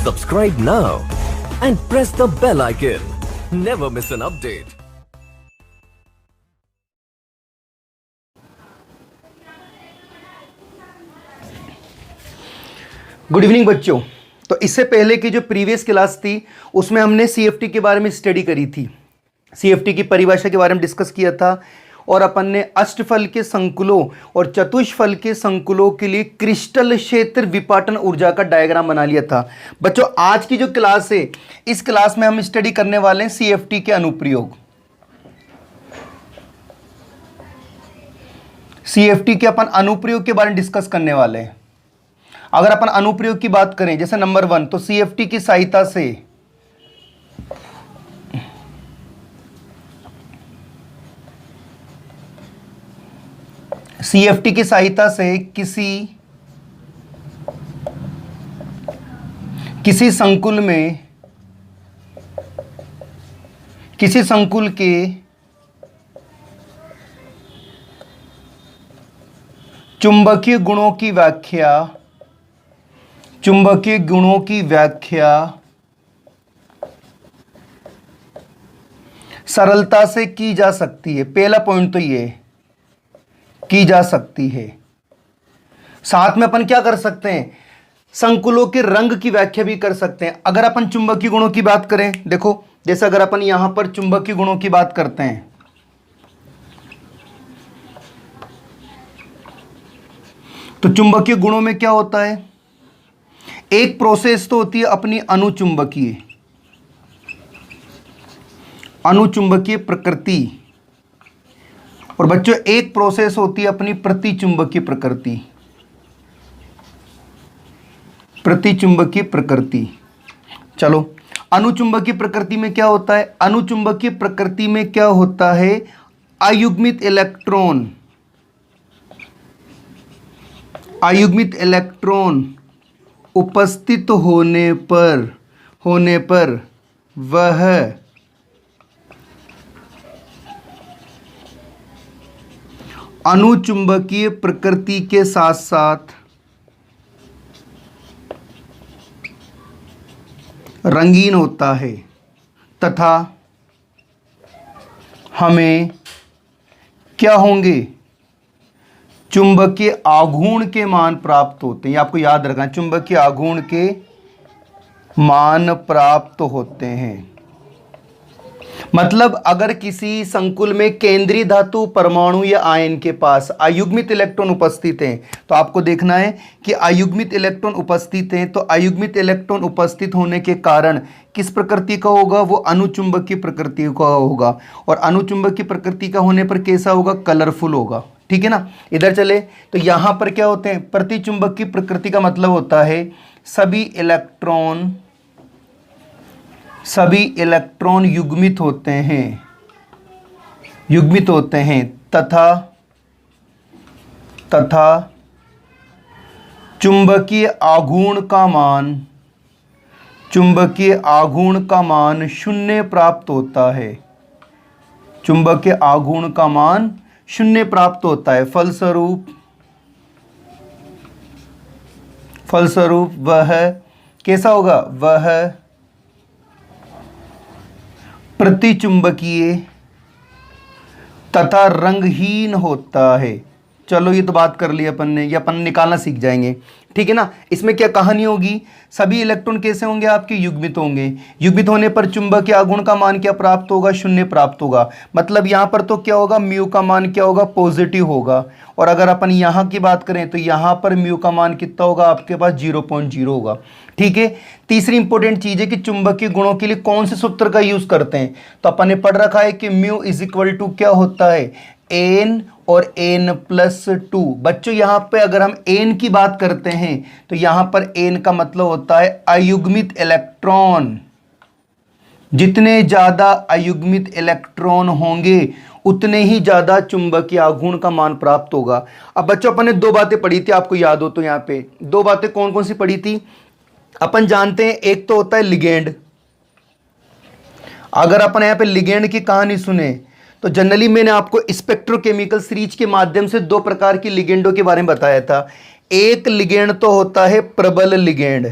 Subscribe now and press the bell icon. Never miss an update. Good evening बच्चों। तो इससे पहले की जो प्रीवियस क्लास थी उसमें हमने सीएफटी के बारे में स्टडी करी थी। सीएफटी की परिभाषा के बारे में डिस्कस किया था और अपन ने अष्टफल के संकुलों और चतुष्फल के संकुलों के लिए क्रिस्टल क्षेत्र विपाटन ऊर्जा का डायग्राम बना लिया था। बच्चों आज की जो क्लास है इस क्लास में हम स्टडी करने वाले हैं सीएफटी के अनुप्रयोग। सीएफटी के अपन अनुप्रयोग के बारे में डिस्कस करने वाले हैं। अगर अपन अनुप्रयोग की बात करें जैसे नंबर 1 तो सीएफटी की सहायता से किसी संकुल के चुंबकीय गुणों की व्याख्या सरलता से की जा सकती है। पहला पॉइंट तो ये की जा सकती है। साथ में अपन क्या कर सकते हैं, संकुलों के रंग की व्याख्या भी कर सकते हैं। अगर अपन चुंबकीय गुणों की बात करें, देखो जैसे अगर अपन यहां पर चुंबकीय गुणों की बात करते हैं तो चुंबकीय गुणों में क्या होता है, एक प्रोसेस तो होती है अपनी अनुचुंबकीय प्रकृति और बच्चों एक प्रोसेस होती है अपनी प्रतिचुंबकीय प्रकृति। चलो अनुचुंबकीय प्रकृति में क्या होता है, अनुचुंबकीय प्रकृति में क्या होता है, अयुग्मित इलेक्ट्रॉन उपस्थित होने पर वह अनुचुंबकीय प्रकृति के साथ साथ रंगीन होता है तथा हमें क्या होंगे, चुंबकीय आघूर्ण के मान प्राप्त होते हैं। ये आपको याद रखना, चुंबकीय आघूर्ण के मान प्राप्त होते हैं। मतलब अगर किसी संकुल में केंद्रीय धातु परमाणु या आयन के पास अयुग्मित इलेक्ट्रॉन उपस्थित हैं तो आपको देखना है कि अयुग्मित इलेक्ट्रॉन उपस्थित हैं तो अयुग्मित इलेक्ट्रॉन उपस्थित होने के कारण किस प्रकृति का होगा, वो अनुचुंबकीय प्रकृति का होगा। और अनुचुंबकीय प्रकृति का होने पर कैसा होगा, कलरफुल होगा। ठीक है ना। इधर चले तो यहां पर क्या होते हैं, प्रतिचुंबकीय प्रकृति का मतलब होता है सभी इलेक्ट्रॉन युग्मित होते हैं तथा चुंबकीय आघूर्ण का मान शून्य प्राप्त होता है। चुंबकीय आघूर्ण का मान शून्य प्राप्त होता है। फलस्वरूप वह कैसा होगा, वह प्रतिचुंबकीय तथा रंगहीन होता है। चलो ये तो बात कर ली अपन ने, ये अपन निकालना सीख जाएंगे। ठीक है ना। इसमें क्या कहानी होगी, सभी इलेक्ट्रॉन कैसे होंगे, आपके युग्मित होंगे। युग्मित होने पर चुंबकीय आघूर्ण का मान क्या प्राप्त होगा, शून्य प्राप्त होगा। मतलब यहां पर तो क्या होगा, म्यू का मान क्या होगा, पॉजिटिव होगा। और अगर अपन यहां की बात करें तो यहां पर म्यू का मान कितना होगा, आपके पास 0.0 होगा। ठीक है। तीसरी इंपॉर्टेंट चीज है कि चुंबकीय गुणों के लिए कौन से सूत्र का यूज करते हैं, तो अपन ने पढ़ रखा है कि म्यू इज इक्वल टू क्या होता है, एन और n+2। बच्चों यहां पे अगर हम n की बात करते हैं तो यहां पर n का मतलब होता है अयुग्मित इलेक्ट्रॉन। जितने ज्यादा अयुग्मित इलेक्ट्रॉन होंगे उतने ही ज्यादा चुंबकीय आघूर्ण का मान प्राप्त होगा। अब बच्चों अपन ने दो बातें पढ़ी थी, आपको याद हो तो यहां पे दो बातें कौन कौन सी पढ़ी थी, अपन जानते हैं एक तो होता है लिगेंड। अगर अपन यहां पे लिगेंड की कहानी सुने तो जनरली मैंने आपको स्पेक्ट्रोकेमिकल सीरीज के माध्यम से दो प्रकार की लिगेंडों के बारे में बताया था। एक लिगेंड तो होता है प्रबल लिगेंड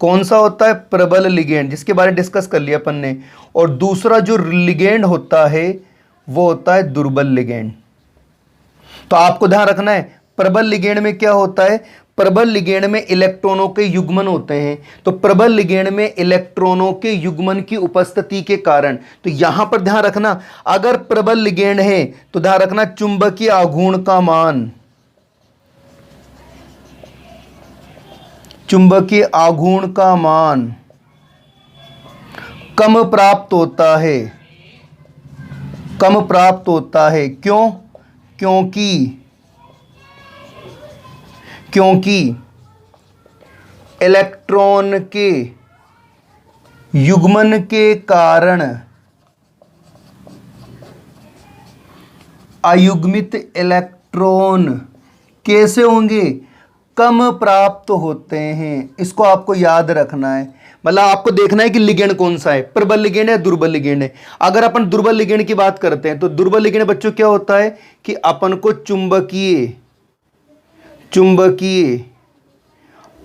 कौन सा होता है? प्रबल लिगेंड, जिसके बारे में डिस्कस कर लिया अपन ने। और दूसरा जो लिगेंड होता है वो होता है दुर्बल लिगेंड। तो आपको ध्यान रखना है प्रबल लिगेंड में क्या होता है, प्रबल लिगेंड में इलेक्ट्रॉनों के युग्मन होते हैं। तो प्रबल लिगेंड में इलेक्ट्रॉनों के युग्मन की उपस्थिति के कारण, तो यहां पर ध्यान रखना, अगर प्रबल लिगेंड है तो ध्यान रखना चुंबकीय आघूर्ण का मान, चुंबकीय आघूर्ण का मान कम प्राप्त होता है, कम प्राप्त होता है। क्यों? क्योंकि इलेक्ट्रॉन के युग्मन के कारण अयुग्मित इलेक्ट्रॉन कैसे होंगे? कम प्राप्त होते हैं। इसको आपको याद रखना है, मतलब आपको देखना है कि लिगेंड कौन सा है, प्रबल लिगेंड है दुर्बल लिगेंड है। अगर अपन दुर्बल लिगेंड की बात करते हैं तो दुर्बल लिगेंड बच्चों क्या होता है कि अपन को चुंबकीय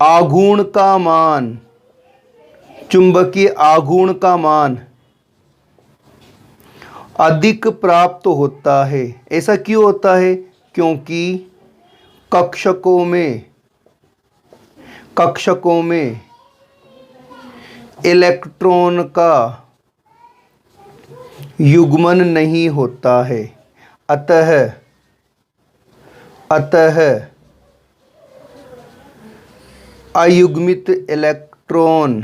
आघूर्ण का मान, चुंबकीय आघूर्ण का मान अधिक प्राप्त होता है। ऐसा क्यों होता है? क्योंकि कक्षकों में इलेक्ट्रॉन का युग्मन नहीं होता है। अतः अयुग्मित इलेक्ट्रॉन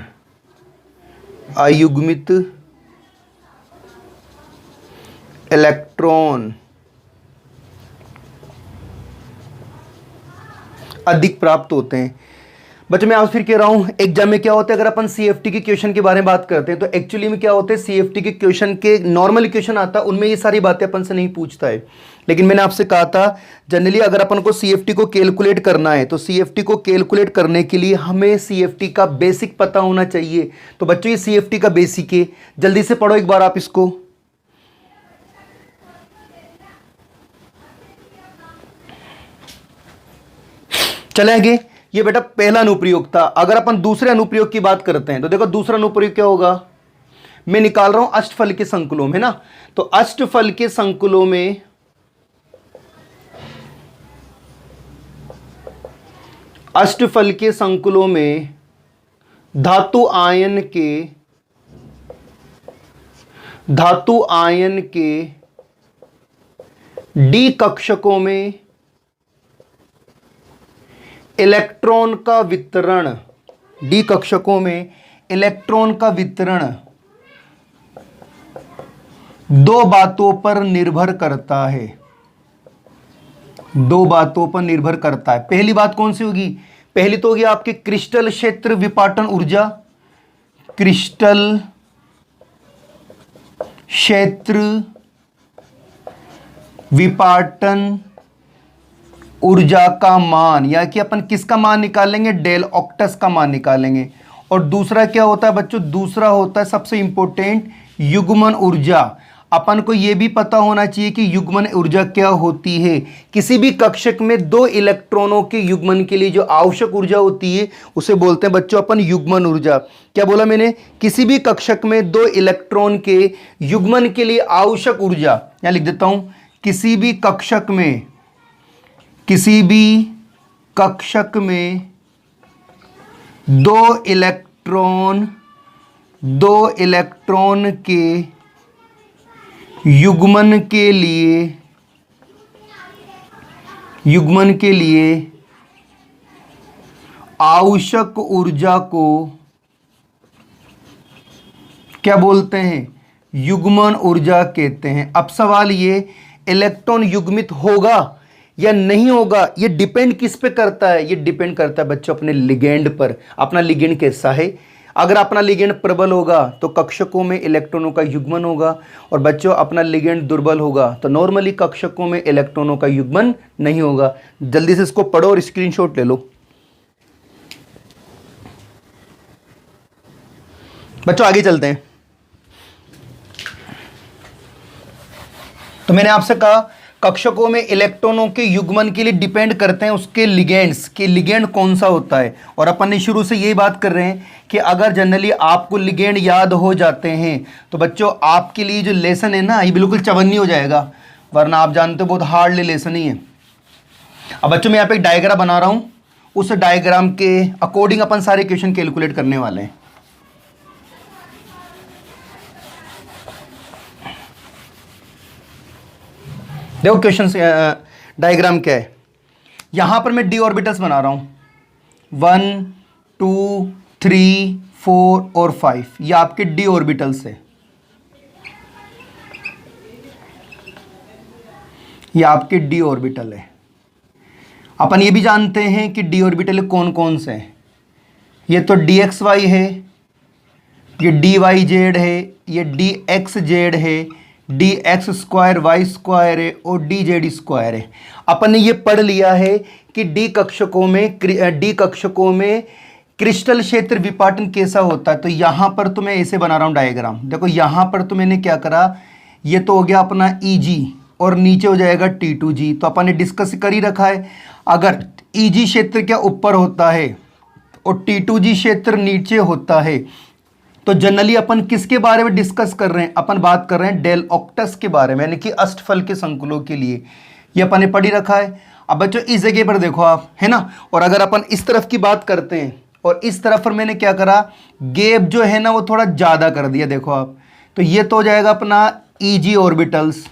अधिक प्राप्त होते हैं। बच्चों मैं आपसे फिर कह रहा हूं, एग्जाम में क्या होता है, अगर अपन सीएफटी के क्वेश्चन के बारे में बात करते हैं तो एक्चुअली में क्या होता है, सीएफटी के क्वेश्चन के नॉर्मल क्वेश्चन आता है उनमें ये सारी बातें अपन से नहीं पूछता है। लेकिन मैंने आपसे कहा था जनरली अगर अपन को सीएफटी को कैलकुलेट करना है तो सीएफटी को कैलकुलेट करने के लिए हमें सीएफटी का बेसिक पता होना चाहिए। तो बच्चों ये सीएफटी का बेसिक है, जल्दी से पढ़ो एक बार आप इसको। चले आगे। ये बेटा पहला अनुप्रयोग था। अगर अपन दूसरे अनुप्रयोग की बात करते हैं तो देखो दूसरा अनुप्रयोग क्या होगा, मैं निकाल रहा हूं अष्टफल के संकुलों में ना। तो अष्टफल के संकुलों में धातु आयन के डी कक्षकों में इलेक्ट्रॉन का वितरण, डी कक्षकों में इलेक्ट्रॉन का वितरण दो बातों पर निर्भर करता है, दो बातों पर निर्भर करता है। पहली बात कौन सी होगी? पहली तो होगी आपके क्रिस्टल क्षेत्र विपाटन ऊर्जा, क्रिस्टल क्षेत्र विपाटन ऊर्जा का मान, या कि अपन किसका मान निकालेंगे, डेल ऑक्टस का मान निकालेंगे। और दूसरा क्या होता है बच्चों, दूसरा होता है सबसे इंपॉर्टेंट युग्मन ऊर्जा। अपन को यह भी पता होना चाहिए कि युग्मन ऊर्जा क्या होती है। किसी भी कक्षक में दो इलेक्ट्रॉनों के युग्मन के लिए जो आवश्यक ऊर्जा होती है उसे बोलते हैं बच्चों अपन युग्मन ऊर्जा। क्या बोला मैंने? किसी भी कक्षक में दो इलेक्ट्रॉन के युग्मन के लिए आवश्यक ऊर्जा, यहां लिख देता हूं, किसी भी कक्षक में दो इलेक्ट्रॉन के युग्मन के लिए आवश्यक ऊर्जा को क्या बोलते हैं? युग्मन ऊर्जा कहते हैं। अब सवाल ये, इलेक्ट्रॉन युग्मित होगा या नहीं होगा, ये डिपेंड किस पे करता है? ये डिपेंड करता है बच्चों अपने लिगेंड पर। अपना लिगेंड कैसा है? अगर अपना लिगेंड प्रबल होगा तो कक्षकों में इलेक्ट्रॉनों का युग्मन होगा, और बच्चों अपना लिगेंड दुर्बल होगा तो नॉर्मली कक्षकों में इलेक्ट्रॉनों का युग्मन नहीं होगा। जल्दी से इसको पढ़ो और स्क्रीनशॉट ले लो। बच्चों आगे चलते हैं। तो मैंने आपसे कहा कक्षकों में इलेक्ट्रॉनों के युग्मन के लिए डिपेंड करते हैं उसके लिगेंड्स कि लिगेंड कौन सा होता है। और अपन ने शुरू से यही बात कर रहे हैं कि अगर जनरली आपको लिगेंड याद हो जाते हैं तो बच्चों आपके लिए जो लेसन है ना ये बिल्कुल चवन्नी हो जाएगा, वरना आप जानते हो बहुत हार्ड लेसन ही है। अब बच्चों मैं यहाँ पे एक डायग्राम बना रहा हूँ, उस डायग्राम के अकॉर्डिंग अपन सारे क्वेश्चन कैलकुलेट करने वाले हैं। देखो क्वेश्चन डायग्राम क्या है। यहां पर मैं डी ऑर्बिटल्स बना रहा हूं 1 2 3 4 और 5, ये आपके डी ऑर्बिटल्स है। ये आपके डी ऑर्बिटल है। अपन ये भी जानते हैं कि डी ऑर्बिटल कौन कौन से हैं। ये तो डी एक्स वाई है, ये डी वाई जेड है, ये डी एक्स जेड है, D X square Y square है और डी जेड स्क्वायर है। अपन ने ये पढ़ लिया है कि डी कक्षकों में क्रिस्टल क्षेत्र विपाटन कैसा होता है। तो यहाँ पर तो मैं ऐसे बना रहा हूँ डायग्राम। देखो यहाँ पर तो मैंने क्या करा, ये तो हो गया अपना EG और नीचे हो जाएगा T2G। तो अपन ने डिस्कस कर ही रखा है, अगर EG क्षेत्र क्या ऊपर होता है और T2G क्षेत्र नीचे होता है तो जनरली अपन किसके बारे में डिस्कस कर रहे हैं, अपन बात कर रहे हैं डेल ऑक्टस के बारे में, यानी कि अष्टफल के संकुलों के लिए। ये अपन ने पढ़ ही रखा है। अब बच्चों इस जगह पर देखो आप, है ना, और अगर अपन इस तरफ की बात करते हैं और इस तरफ पर मैंने क्या करा, गैप जो है ना वो थोड़ा ज़्यादा कर दिया। देखो आप, तो ये तो हो जाएगा अपना EG ऑर्बिटल्स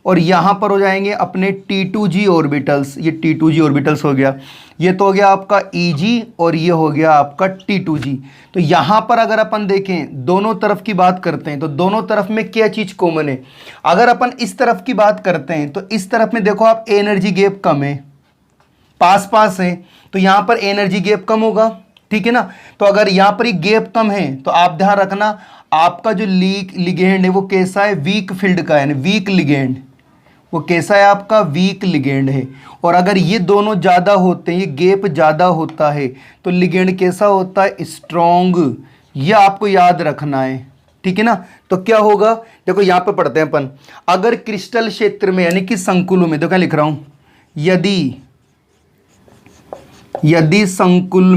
और यहाँ पर हो जाएंगे अपने T2G ऑर्बिटल्स। ये T2G ऑर्बिटल्स हो गया, ये तो हो गया आपका EG और ये हो गया आपका T2G। तो यहाँ पर अगर अपन देखें दोनों तरफ की बात करते हैं तो दोनों तरफ में क्या चीज़ कॉमन है। अगर अपन इस तरफ की बात करते हैं तो इस तरफ में देखो आप एनर्जी गैप कम है, पास पास है, तो यहाँ पर एनर्जी गैप कम होगा, ठीक है ना। तो अगर यहाँ पर ही गैप कम है तो आप ध्यान रखना आपका जो लिगेंड है वो कैसा है, वीक फील्ड का है, वीक लिगेंड वो कैसा है आपका, वीक लिगेंड है। और अगर ये दोनों ज़्यादा होते हैं, ये गैप ज़्यादा होता है तो लिगेंड कैसा होता है, स्ट्रॉन्ग। ये आपको याद रखना है, ठीक है ना। तो क्या होगा, देखो यहाँ पर पढ़ते हैं अपन, अगर क्रिस्टल क्षेत्र में यानी कि संकुलों में, देखो क्या लिख रहा हूँ, यदि संकुल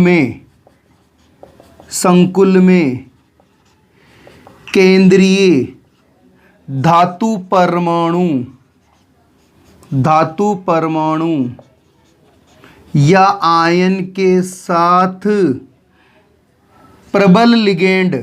में केंद्रीय धातु परमाणु या आयन के साथ प्रबल लिगेंड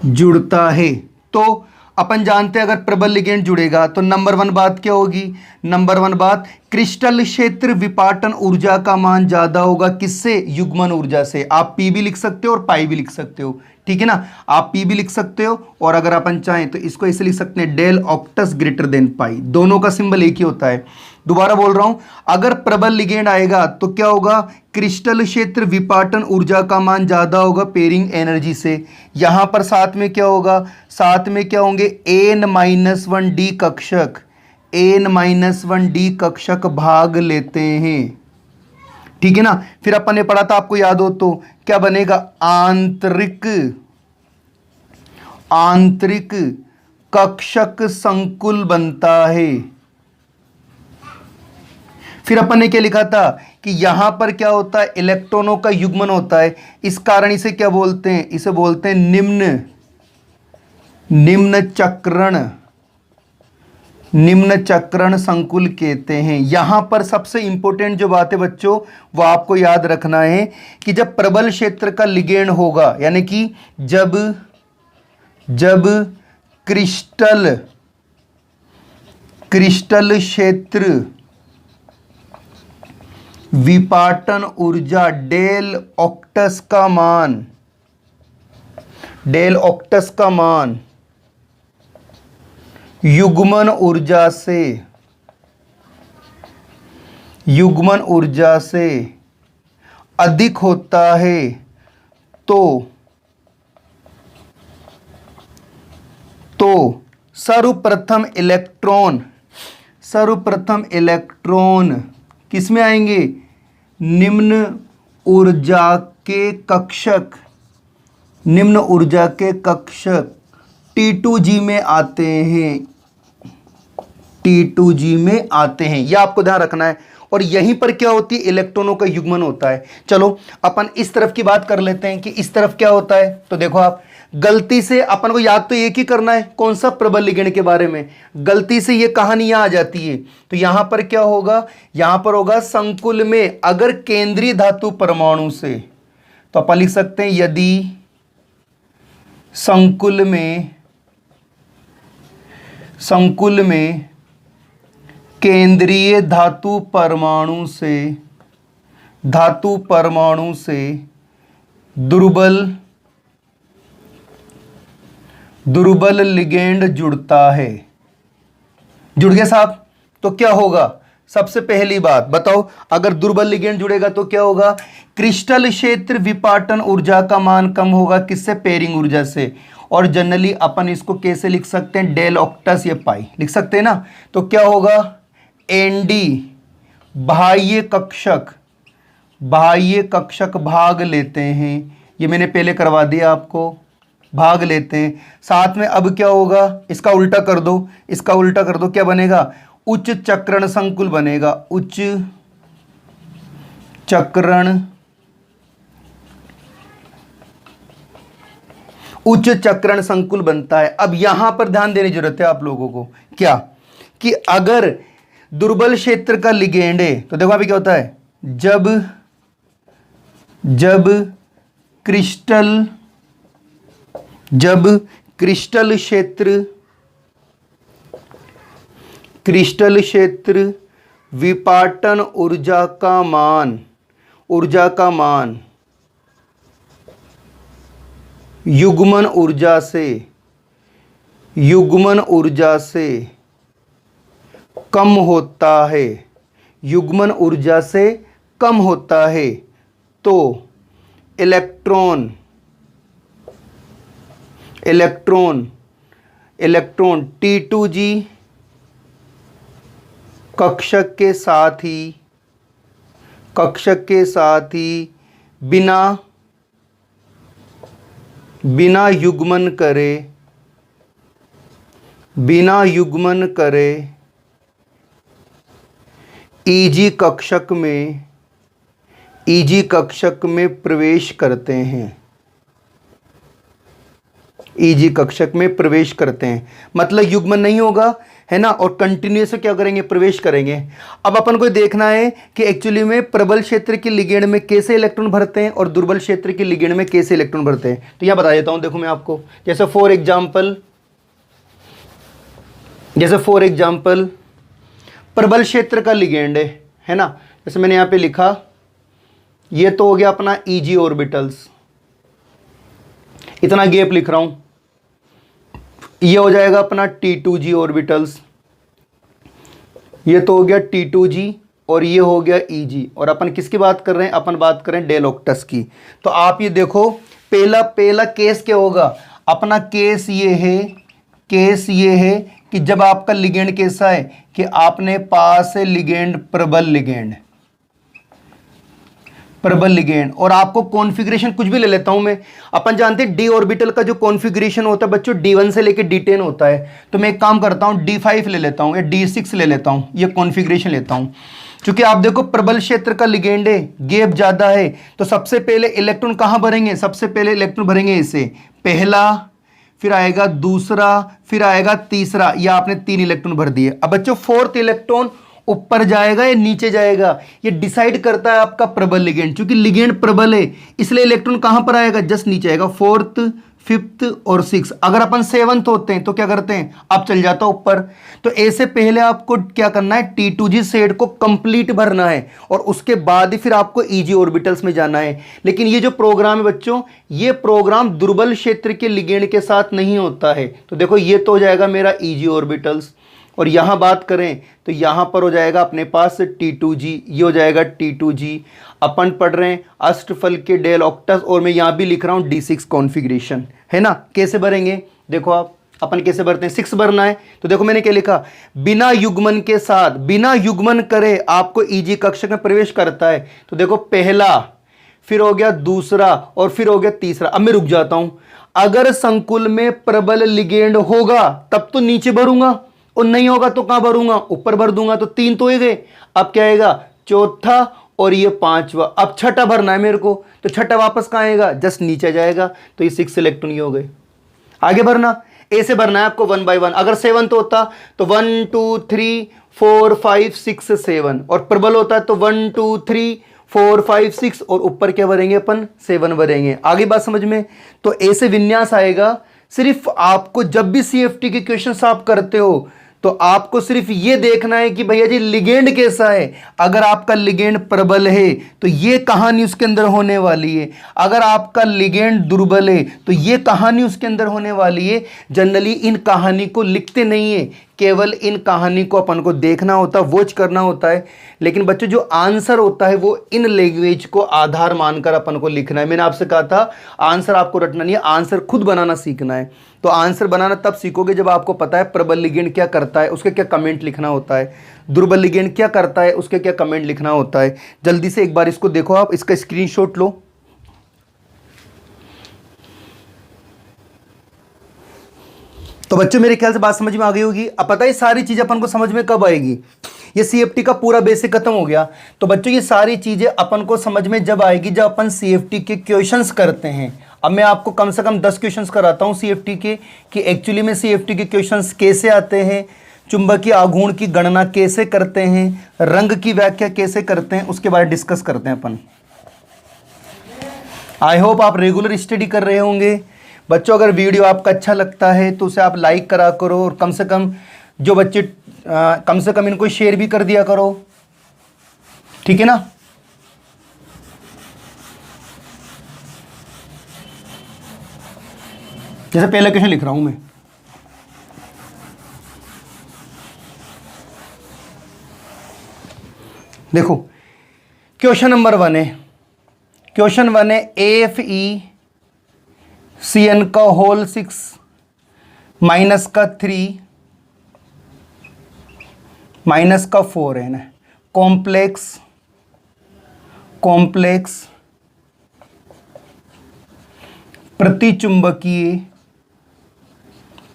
जुड़ता है तो अपन जानते हैं अगर प्रबल लिगेंड जुड़ेगा तो नंबर 1 बात क्या होगी, नंबर 1 बात क्रिस्टल क्षेत्र विपाटन ऊर्जा का मान ज्यादा होगा, किससे, युग्मन ऊर्जा से। आप P भी लिख सकते हो और पाई भी लिख सकते हो, ठीक है ना। आप P भी लिख सकते हो और अगर अपन चाहें तो इसको ऐसे लिख सकते हैं डेल ऑक्टस ग्रेटर देन पाई, दोनों का सिंबल एक ही होता है। दोबारा बोल रहा हूं, अगर प्रबल लिगेंड आएगा तो क्या होगा, क्रिस्टल क्षेत्र विपाटन ऊर्जा का मान ज्यादा होगा पेयरिंग एनर्जी से। यहां पर साथ में क्या होगा, साथ में क्या होंगे n-1d कक्षक भाग लेते हैं, ठीक है ना। फिर अपन ने पढ़ा था, आपको याद हो तो, क्या बनेगा, आंतरिक कक्षक संकुल बनता है। फिर अपन ने क्या लिखा था कि यहां पर क्या होता है, इलेक्ट्रॉनों का युग्मन होता है, इस कारण इसे क्या बोलते हैं, इसे बोलते हैं निम्न चक्रण संकुल कहते हैं। यहां पर सबसे इंपॉर्टेंट जो बात है बच्चों वो आपको याद रखना है कि जब प्रबल क्षेत्र का लिगेंड होगा, यानी कि जब क्रिस्टल क्षेत्र विपाटन ऊर्जा डेल ऑक्टस का मान युग्मन ऊर्जा से अधिक होता है तो सर्वप्रथम इलेक्ट्रॉन किस में आएंगे, निम्न ऊर्जा के कक्षक निम्न ऊर्जा के कक्षक T2G में आते हैं, T2G में आते हैं, यह आपको ध्यान रखना है। और यहीं पर क्या होती है, इलेक्ट्रॉनों का युग्मन होता है। चलो अपन इस तरफ की बात कर लेते हैं कि इस तरफ क्या होता है। तो देखो आप, गलती से अपन को याद तो एक ही करना है, कौन सा, प्रबल लिगेंड के बारे में। गलती से ये कहानी आ जाती है तो यहां पर क्या होगा, यहां पर होगा संकुल में अगर केंद्रीय धातु परमाणु से, तो अपन लिख सकते हैं यदि संकुल में केंद्रीय धातु परमाणु से दुर्बल लिगेंड जुड़ता है। जुड़ गया साहब, तो क्या होगा, सबसे पहली बात बताओ, अगर दुर्बल लिगेंड जुड़ेगा तो क्या होगा, क्रिस्टल क्षेत्र विपाटन ऊर्जा का मान कम होगा, किससे, पेयरिंग ऊर्जा से। और जनरली अपन इसको कैसे लिख सकते हैं, डेल ऑक्टस या पाई लिख सकते हैं ना। तो क्या होगा, एनडी बाह्य कक्षक भाग लेते हैं, ये मैंने पहले करवा दिया आपको, भाग लेते हैं। साथ में अब क्या होगा, इसका उल्टा कर दो, क्या बनेगा, उच्च चक्रण संकुल बनेगा, उच्च चक्रण संकुल बनता है। अब यहां पर ध्यान देने की जरूरत है आप लोगों को, क्या, कि अगर दुर्बल क्षेत्र का लिगेंड है तो देखो अभी क्या होता है, जब क्रिस्टल क्षेत्र विपाटन ऊर्जा का मान युग्मन ऊर्जा से कम होता है, तो इलेक्ट्रॉन T2G कक्षक के साथ ही बिना युग्मन करे ईजी कक्षक में प्रवेश करते हैं। मतलब युग्मन नहीं होगा, है ना, और कंटिन्यूअस क्या करेंगे, प्रवेश करेंगे। अब अपन को देखना है कि एक्चुअली में प्रबल क्षेत्र के लिगेंड में कैसे इलेक्ट्रॉन भरते हैं और दुर्बल क्षेत्र के लिगेंड में कैसे इलेक्ट्रॉन भरते हैं। तो यहां बता देता हूं, देखो मैं आपको, जैसे फॉर एग्जाम्पल प्रबल क्षेत्र का लिगेंड है ना, जैसे मैंने यहां पे लिखा, ये तो हो गया अपना ईजी ऑर्बिटल्स, इतना गैप लिख रहा हूं, ये हो जाएगा अपना T2G ऑर्बिटल्स, ये तो हो गया T2G और ये हो गया EG। और अपन किसकी बात कर रहे हैं, अपन बात कर रहे हैं डेल ऑक्टस की। तो आप ये देखो, पहला केस क्या होगा, अपना केस ये है कि जब आपका लिगेंड कैसा है कि आपने पास है लिगेंड प्रबल लिगेंड, और आपको कॉन्फ़िगरेशन कुछ भी ले लेता हूं मैं। अपन जानते हैं डी ऑर्बिटल का जो कॉन्फ़िगरेशन होता है बच्चों, D1 से लेकर D10 होता है। तो मैं एक काम करता हूं, D5 ले लेता हूं या D6 ले लेता हूं, ये कॉन्फ़िगरेशन लेता हूं। क्योंकि आप देखो प्रबल क्षेत्र का लिगेंड है, गैप ज्यादा है, तो सबसे पहले इलेक्ट्रॉन कहां भरेंगे, सबसे पहले इलेक्ट्रॉन भरेंगे इसे, पहला, फिर आएगा दूसरा, फिर आएगा तीसरा, या आपने 3 इलेक्ट्रॉन भर दिए। अब बच्चों फोर्थ इलेक्ट्रॉन ऊपर जाएगा या नीचे जाएगा, ये डिसाइड करता है आपका प्रबल लिगेंड। क्योंकि लिगेंड प्रबल है इसलिए इलेक्ट्रॉन कहां पर आएगा, जस्ट नीचे आएगा, 4th 5th और 6th। अगर अपन 7th होते हैं तो क्या करते हैं, आप चल जाता ऊपर। तो ऐसे पहले आपको क्या करना है, T2G सेट को कंप्लीट भरना है और उसके बाद ही फिर आपको EG ऑर्बिटल्स में जाना है। लेकिन ये जो प्रोग्राम है बच्चों, ये प्रोग्राम दुर्बल क्षेत्र के लिगेंड के साथ नहीं होता है। तो देखो ये तो हो जाएगा मेरा EG ऑर्बिटल्स, और यहां बात करें तो यहां पर हो जाएगा अपने पास T2G, ये हो जाएगा T2G। अपन पढ़ रहे हैं अष्टफल के डेल ऑक्टस, और मैं यहां भी लिख रहा हूं D6 कॉन्फ़िगरेशन, है ना। कैसे भरेंगे, देखो आप, अपन कैसे भरते हैं, 6 भरना है। तो देखो मैंने क्या लिखा, बिना युग्मन के साथ, बिना युग्मन करे आपको EG कक्षक में प्रवेश करता है। तो देखो पहला, फिर हो गया दूसरा और फिर हो गया तीसरा। अब मैं रुक जाता हूं। अगर संकुल में प्रबल लिगेंड होगा तब तो नीचे भरूंगा, और नहीं होगा तो कहां भरूंगा, ऊपर भर दूंगा। तो 3 तो हो गए। अब क्या आएगा, चौथा और ये 5वां। अब छठा भरना है मेरे को, तो छठा वापस कहां आएगा, जस्ट नीचे जाएगा। तो ये 6 इलेक्ट्रॉन ये हो गए। आगे भरना, ए से भरना है आपको 1 बाय 1। अगर 7 तो होता तो 1 2 3 4 5 6 7, और प्रबल होता है तो 1 2 3 4 5 6, और ऊपर क्या भरेंगे अपन, 7 भरेंगे। आगे बात समझ में। तो ए से विन्यास आएगा। सिर्फ आपको जब भी सीएफटी के क्वेश्चन आप करते हो तो आपको सिर्फ ये देखना है कि भैया जी लिगेंड कैसा है। अगर आपका लिगेंड प्रबल है तो ये कहानी उसके अंदर होने वाली है, अगर आपका लिगेंड दुर्बल है तो ये कहानी उसके अंदर होने वाली है। जनरली इन कहानी को लिखते नहीं है, केवल इन कहानी को अपन को देखना होता है, वॉच करना होता है। लेकिन बच्चों जो आंसर होता है वो इन लैंग्वेज को आधार मानकर अपन को लिखना है। मैंने आपसे कहा था आंसर आपको रटना नहीं है, आंसर खुद बनाना सीखना है। तो आंसर बनाना तब सीखोगे जब आपको पता है प्रबल लिगेंड क्या करता है, उसके क्या कमेंट लिखना होता है, दुर्बल लिगेंड क्या करता है, उसके क्या कमेंट लिखना होता है। जल्दी से एक बार इसको देखो, आप इसका स्क्रीनशॉट लो। तो बच्चों मेरे ख्याल से बात समझ में आ गई होगी। अब पता है सारी चीजें अपन को समझ में कब आएगी, ये सीएफटी का पूरा बेसिक खत्म हो गया। तो बच्चों ये सारी चीजें अपन को समझ में जब आएगी जब अपन सीएफटी के क्वेश्चंस करते हैं। अब मैं आपको कम से कम 10 क्वेश्चंस कराता हूं सीएफटी के, कि एक्चुअली में सीएफटी के क्वेश्चंस कैसे आते हैं, चुंबकीय आघूर्ण की गणना कैसे करते हैं, रंग की व्याख्या कैसे करते हैं, उसके बारे में डिस्कस करते हैं अपन। आई होप आप रेगुलर स्टडी कर रहे होंगे। बच्चों अगर वीडियो आपका अच्छा लगता है तो उसे आप लाइक करा करो, और कम से कम जो बच्चे कम से कम इनको शेयर भी कर दिया करो, ठीक है ना। जैसे पहला क्वेश्चन लिख रहा हूं मैं, देखो क्वेश्चन नंबर 1 है। क्वेश्चन 1 है AFeCN का होल 6 माइनस का 3 माइनस का 4 है ना, कॉम्प्लेक्स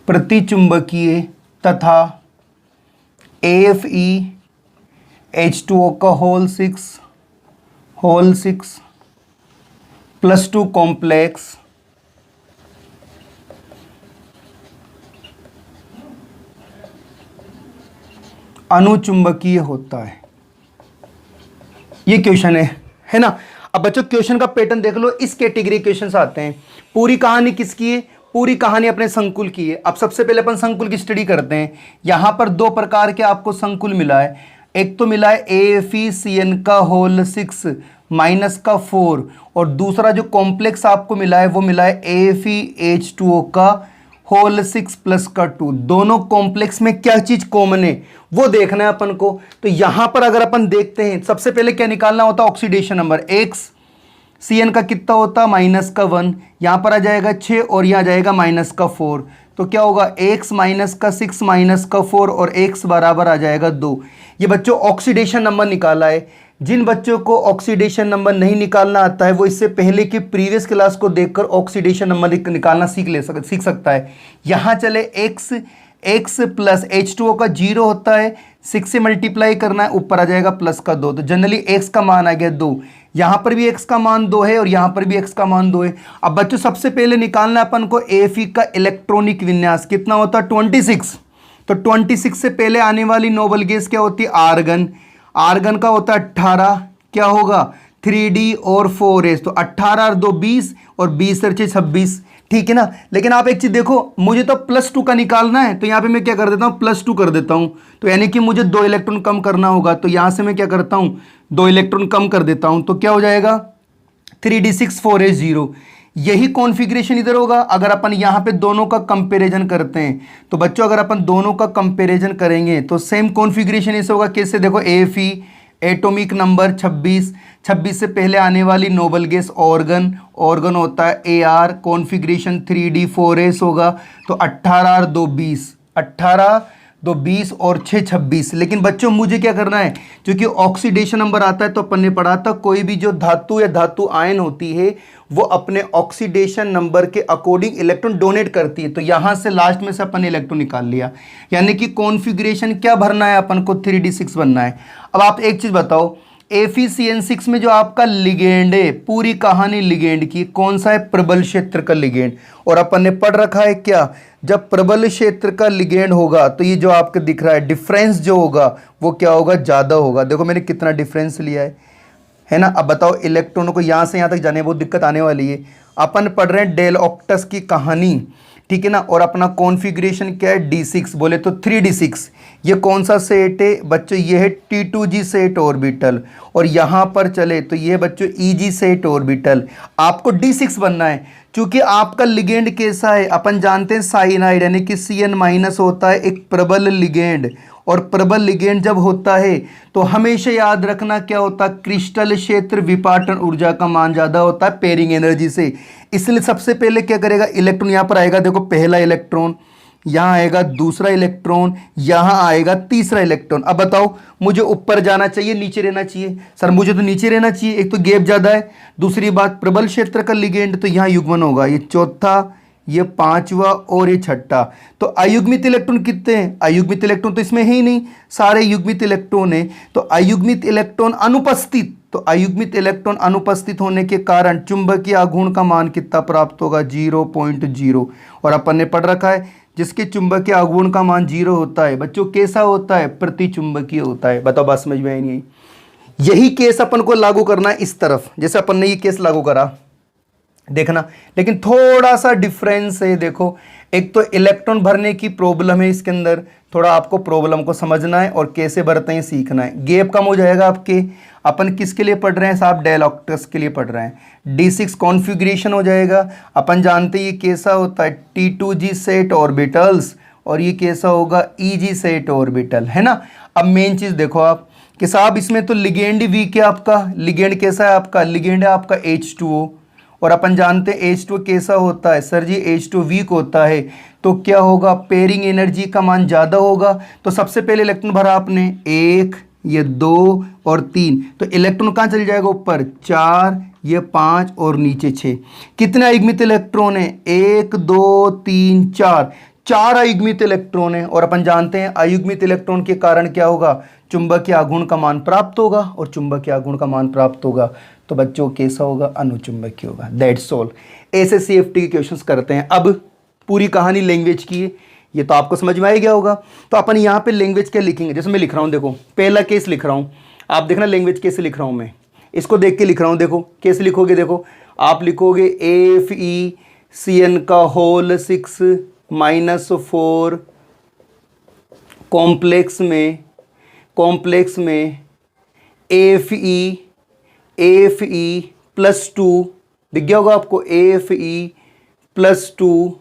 प्रतिचुंबकीय तथा AFeH2O का होल 6 प्लस 2 कॉम्प्लेक्स अनुचुंबकीय होता है। ये क्वेश्चन है ना। अब बच्चों क्वेश्चन का पैटर्न देख लो, इस कैटेगरी क्वेश्चन आते हैं। पूरी कहानी किसकी है, पूरी कहानी अपने संकुल की है। अब सबसे पहले अपन संकुल की स्टडी करते हैं। यहां पर 2 प्रकार के आपको संकुल मिला है। एक तो मिला है AFeCN का होल 6 माइनस का 4, और दूसरा जो कॉम्प्लेक्स आपको मिला है वो मिला है AFeH2O का होल 6 प्लस का 2। दोनों कॉम्प्लेक्स में क्या चीज कॉमन है वो देखना है अपन को। तो यहां पर अगर अपन देखते हैं, सबसे पहले क्या निकालना होता है, ऑक्सीडेशन नंबर। CN का कितना होता, माइनस का 1, यहां पर आ जाएगा 6 और यहां जाएगा माइनस का 4। तो क्या होगा, x माइनस का 6 माइनस का 4 और x बराबर आ जाएगा 2। ये बच्चों ऑक्सीडेशन नंबर निकाला है। जिन बच्चों को ऑक्सीडेशन नंबर नहीं निकालना आता है वो इससे पहले की प्रीवियस क्लास को देखकर ऑक्सीडेशन नंबर निकालना सीख सकता है। यहाँ चले x प्लस H2O का 0 होता है, 6 से मल्टीप्लाई करना है, ऊपर आ जाएगा प्लस का 2। तो जनरली x का मान आ गया 2। यहाँ पर भी x का मान 2 है और यहाँ पर भी x का मान 2 है। अब बच्चों सबसे पहले निकालना है अपन को Fe का इलेक्ट्रॉनिक विन्यास कितना होता है, 26। तो 26 से पहले आने वाली नोबल गैस क्या होती है, आर्गन। आर्गन का होता है 18, क्या होगा 3D और 4s। तो 18 और 2 20 और 20 से 26, ठीक है ना। लेकिन आप एक चीज देखो, मुझे तो +2 का निकालना है, तो यहाँ पे मैं क्या कर देता हूँ, +2 कर देता हूँ। तो यानी कि मुझे 2 इलेक्ट्रॉन कम करना होगा, तो यहाँ से मैं क्या करता हूँ, 2 इलेक्ट्रॉन कम कर देता हूँ। तो क्या हो जाएगा 3d6 4s 0। यही कॉन्फ़िगरेशन इधर होगा अगर अपन यहाँ पे दोनों का कंपैरिजन करते हैं। तो बच्चों अगर अपन दोनों का कंपैरिजन करेंगे तो सेम कॉन्फ़िगरेशन ऐसे होगा। कैसे, देखो Fe एटॉमिक नंबर 26 से पहले आने वाली नोबल गैस ऑर्गन होता है Ar, कॉन्फ़िगरेशन 3d 4s होगा। तो 18 और 2 20, 18 2 20 और 6 26। लेकिन बच्चों मुझे क्या करना है, क्योंकि ऑक्सीडेशन नंबर आता है तो अपन ने पढ़ा था कोई भी जो धातु या धातु आयन होती है वो अपने ऑक्सीडेशन नंबर के अकॉर्डिंग इलेक्ट्रॉन डोनेट करती है। तो यहां से लास्ट में से अपन ने इलेक्ट्रॉन निकाल लिया, यानी कि कॉन्फ़िगरेशन क्या भरना है अपन को, 3d6 बनना है। अब आप एक चीज बताओ, FeCN6 में जो आपका लिगेंड है, पूरी कहानी लिगेंड की, कौन सा है, प्रबल क्षेत्र का लिगेंड। और अपन ने पढ़ रखा है क्या, जब प्रबल क्षेत्र का लिगेंड होगा तो ये जो आपको दिख रहा है डिफरेंस जो होगा वो क्या होगा, ज़्यादा होगा। देखो मैंने कितना डिफरेंस लिया है ना। अब बताओ इलेक्ट्रॉनों को यहाँ से यहाँ तक जाने में बहुत दिक्कत आने वाली है। अपन पढ़ रहे हैं डेल ऑक्टस की कहानी, ठीक है ना। और अपना कॉन्फ़िगरेशन क्या है, D6, बोले तो 3d6। ये कौन सा सेट है बच्चों, ये है T2g सेट ऑर्बिटल। और यहाँ पर चले तो ये बच्चों EG सेट ऑर्बिटल। आपको D6 बनना है, क्योंकि आपका लिगेंड कैसा है, अपन जानते हैं साइनाइड यानी कि CN- होता है एक प्रबल लिगेंड। और प्रबल लिगेंड जब होता है तो हमेशा याद रखना क्या होता है, क्रिस्टल क्षेत्र विपाटन ऊर्जा का मान ज़्यादा होता है पेयरिंग एनर्जी से। इसलिए सबसे पहले क्या करेगा, इलेक्ट्रॉन यहाँ पर आएगा, देखो पहला इलेक्ट्रॉन, यहाँ आएगा दूसरा इलेक्ट्रॉन, यहाँ आएगा तीसरा इलेक्ट्रॉन। अब बताओ मुझे ऊपर जाना चाहिए नीचे रहना चाहिए, सर मुझे तो नीचे रहना चाहिए, एक तो गैप ज़्यादा है, दूसरी बात प्रबल क्षेत्र का लिगेंड तो यहाँ युग्मन होगा, ये चौथा, ये पांचवा और ये छठा। तो अयुग्मित इलेक्ट्रॉन कितने हैं, अयुग्मित इलेक्ट्रॉन तो इसमें है ही नहीं, सारे युग्मित इलेक्ट्रॉन है। तो अयुग्मित इलेक्ट्रॉन अनुपस्थित, तो अयुग्मित इलेक्ट्रॉन अनुपस्थित होने के कारण चुंबकीय आघूर्ण का मान कितना प्राप्त होगा, 0.0। और अपन ने पढ़ रखा है जिसके चुंबकीय आघूर्ण का मान 0 होता है बच्चों कैसा होता है, प्रतिचुंबकीय होता है। बताओ बात समझ में आई नहीं। यही केस अपन को लागू करना है इस तरफ, जैसे अपन ने ये केस लागू करा, देखना। लेकिन थोड़ा सा डिफरेंस है, देखो एक तो इलेक्ट्रॉन भरने की प्रॉब्लम है इसके अंदर, थोड़ा आपको प्रॉब्लम को समझना है और कैसे भरते हैं सीखना है। गैप कम हो जाएगा आपके। अपन किसके लिए पढ़ रहे हैं साहब, डेल ऑक्टस के लिए पढ़ रहे हैं। D6 कॉन्फ़िगरेशन हो जाएगा, अपन जानते हैं ये कैसा होता है, T2g सेट ऑर्बिटल्स, और ये कैसा होगा, EG सेट ऑर्बिटल, है ना। अब मेन चीज़ देखो आप कि साहब इसमें तो लिगेंड वीक है आपका, लिगेंड कैसा है आपका, लिगेंड है आपका H2O। और अपन जानते हैं H2 कैसा होता है, सर जी H2 वीक होता है, तो क्या होगा, पेयरिंग एनर्जी का मान ज़्यादा होगा। तो सबसे पहले इलेक्ट्रॉन भरा आपने 1, ये 2 और 3, तो इलेक्ट्रॉन कहाँ चल जाएगा, ऊपर 4, ये 5 और नीचे 6। कितने अयुग्मित इलेक्ट्रॉन है, 1 2 3 4, 4 अयुग्मित इलेक्ट्रॉन है। और अपन जानते हैं अयुग्मित इलेक्ट्रॉन के कारण क्या होगा, चुंबकीय आघूर्ण का मान प्राप्त होगा, और चुंबकीय आघूर्ण का मान प्राप्त होगा तो बच्चों कैसा होगा, अनुचुंबकीय होगा। That's all. ऐसे CFT के क्वेश्चंस करते हैं। अब पूरी कहानी लैंग्वेज की है, ये तो आपको समझ में आ गया होगा। तो अपन यहाँ पे लैंग्वेज क्या लिखेंगे, जैसे मैं लिख रहा हूँ, देखो पहला केस लिख रहा हूँ, आप देखना लैंग्वेज कैसे लिख रहा हूँ मैं, इसको देख के लिख रहा हूँ। देखो कैसे लिखोगे, देखो आप लिखोगे FeCN का होल 6 - 4 कॉम्प्लेक्स में Fe +2, दिख गया होगा आपको, Fe +2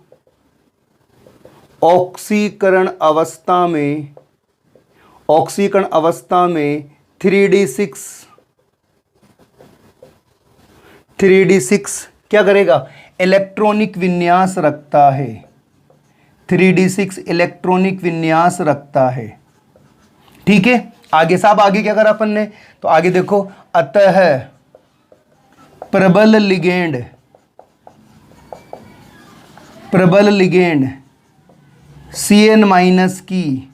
ऑक्सीकरण अवस्था में 3d6 क्या करेगा, इलेक्ट्रॉनिक विन्यास रखता है। 3d6 इलेक्ट्रॉनिक विन्यास रखता है, ठीक है। आगे साहब, आगे क्या करा अपन ने, तो आगे देखो, अतः प्रबल लिगेंड CN- की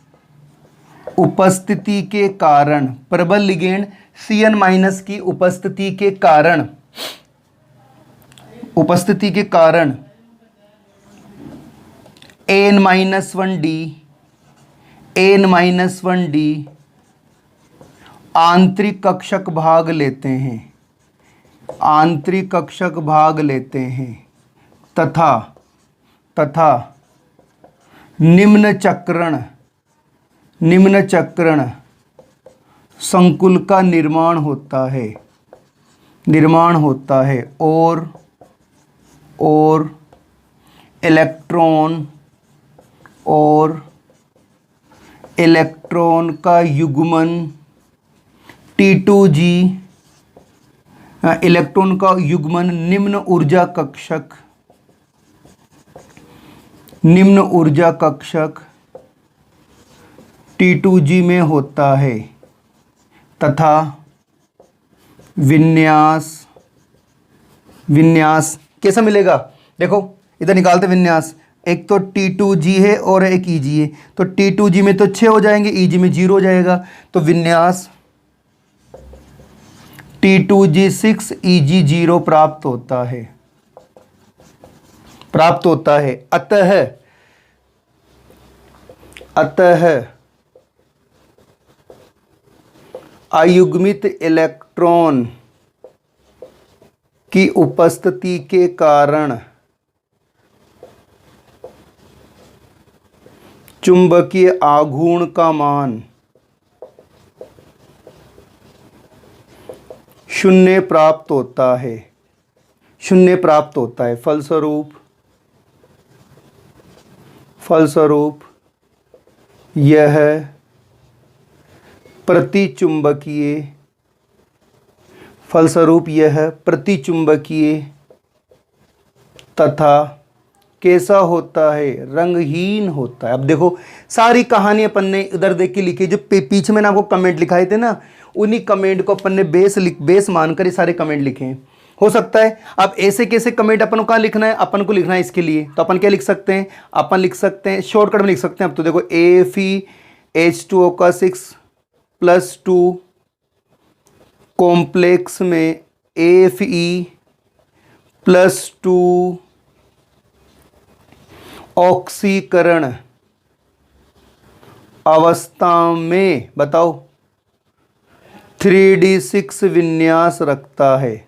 उपस्थिति के कारण, प्रबल लिगेंड CN- की उपस्थिति के कारण N-1d आंतरिक कक्षक भाग लेते हैं तथा निम्न चक्रण संकुल का निर्माण होता है और इलेक्ट्रॉन का युग्मन T2g, इलेक्ट्रॉन का युग्मन निम्न ऊर्जा कक्षक T2G में होता है तथा विन्यास कैसा मिलेगा? देखो इधर निकालते विन्यास, एक तो T2G है और एक EG है, तो T2G में तो 6 हो जाएंगे, EG में 0 हो जाएगा, तो विन्यास T2G 6 EG 0 प्राप्त होता है। अतः अयुग्मित इलेक्ट्रॉन की उपस्थिति के कारण चुंबकीय आघूर्ण का मान 0 प्राप्त होता है। फलस्वरूप यह प्रतिचुंबकीय तथा कैसा होता है? रंगहीन होता है। अब देखो सारी कहानी अपन ने इधर देख के लिखी, जो पीछे मैंने आपको कमेंट लिखाए थे ना, उन्हीं कमेंट को अपन ने बेस मानकर ये सारे कमेंट लिखे हैं। हो सकता है अब ऐसे कैसे कमेंट अपन को कहाँ लिखना है, अपन को लिखना है इसके लिए, तो अपन क्या लिख सकते हैं? अपन लिख सकते हैं शॉर्टकट में लिख सकते हैं। अब तो देखो AFeH2O का 6+2 कॉम्प्लेक्स में Fe+2 ऑक्सीकरण अवस्था में बताओ 3D6 विन्यास रखता है।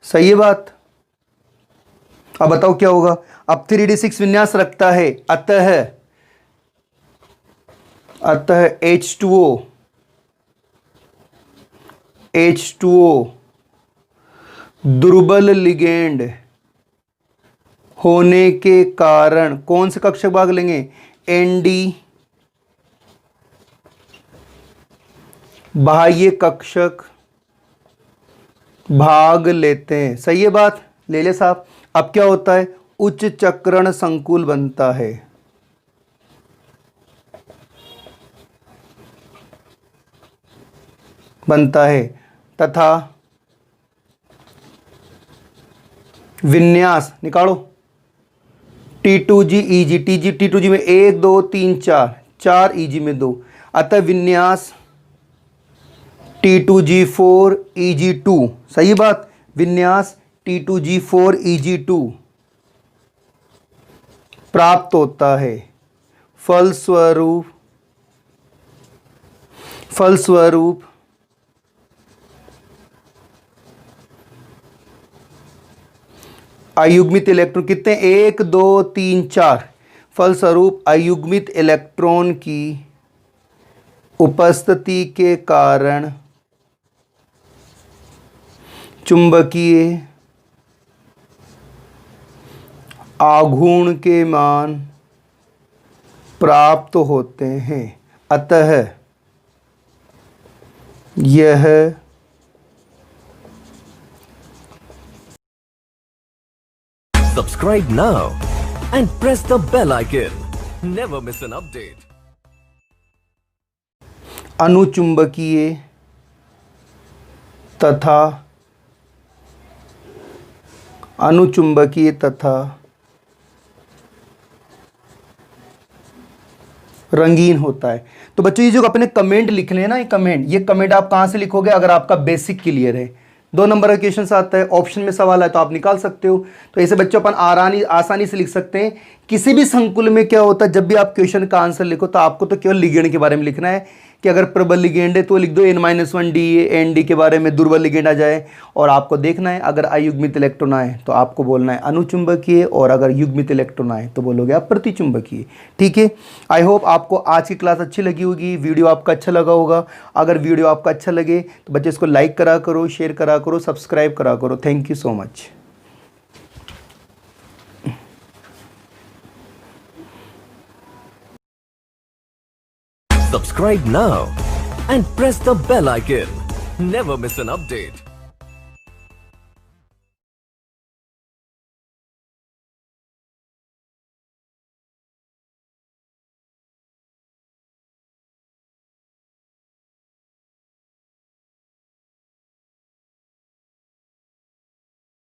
सही है बात? अब बताओ क्या होगा? अब 3D6 विन्यास रखता है, अतः H2O दुर्बल लिगेंड होने के कारण कौन से कक्षक भाग लेंगे? ND बाह्य कक्षक भाग लेते हैं। सही है बात? ले ले साहब। अब क्या होता है? उच्च चक्रण संकुल बनता है। तथा विन्यास निकालो T2G EG T2G में 1 2 3 4 EG में 2, अतः विन्यास T2G4 EG2। सही बात? विन्यास T2G4 EG2 प्राप्त होता है। फलस्वरूप अयुग्मित इलेक्ट्रॉन कितने? 1 2 3 4। फलस्वरूप अयुग्मित इलेक्ट्रॉन की उपस्थिति के कारण चुंबकीय आघूर्ण के मान प्राप्त होते हैं। अतः यह Subscribe now and press the bell icon. Never miss an update. अनुचुंबकीय तथा रंगीन होता है। तो बच्चों ये जो अपने कमेंट लिख लें ना, ये कमेंट आप कहाँ से लिखोगे? अगर आपका बेसिक क्लियर है, 2 नंबर का क्वेश्चन आता है, ऑप्शन में सवाल है तो आप निकाल सकते हो। तो ऐसे बच्चों अपन आसानी से लिख सकते हैं। किसी भी संकुल में क्या होता है, जब भी आप क्वेश्चन का आंसर लिखो तो आपको तो केवल लिगेंड के बारे में लिखना है कि अगर प्रबल लिगेंड है तो लिख दो N-1D, ND के बारे में दुर्बल लिगेंड आ जाए। और आपको देखना है अगर अयुग्मित इलेक्ट्रॉन आए तो आपको बोलना है अनुचुंबकीय, और अगर युग्मित इलेक्ट्रॉन आए तो बोलोगे आप प्रतिचुंबकीय। ठीक है, आई होप आपको आज की क्लास अच्छी लगी होगी, वीडियो आपका अच्छा लगा होगा। अगर वीडियो आपका अच्छा लगे तो बच्चे इसको लाइक करा करो, शेयर करा करो, सब्सक्राइब करा करो। Thank you so much. Subscribe now and press the bell icon. Never miss an update.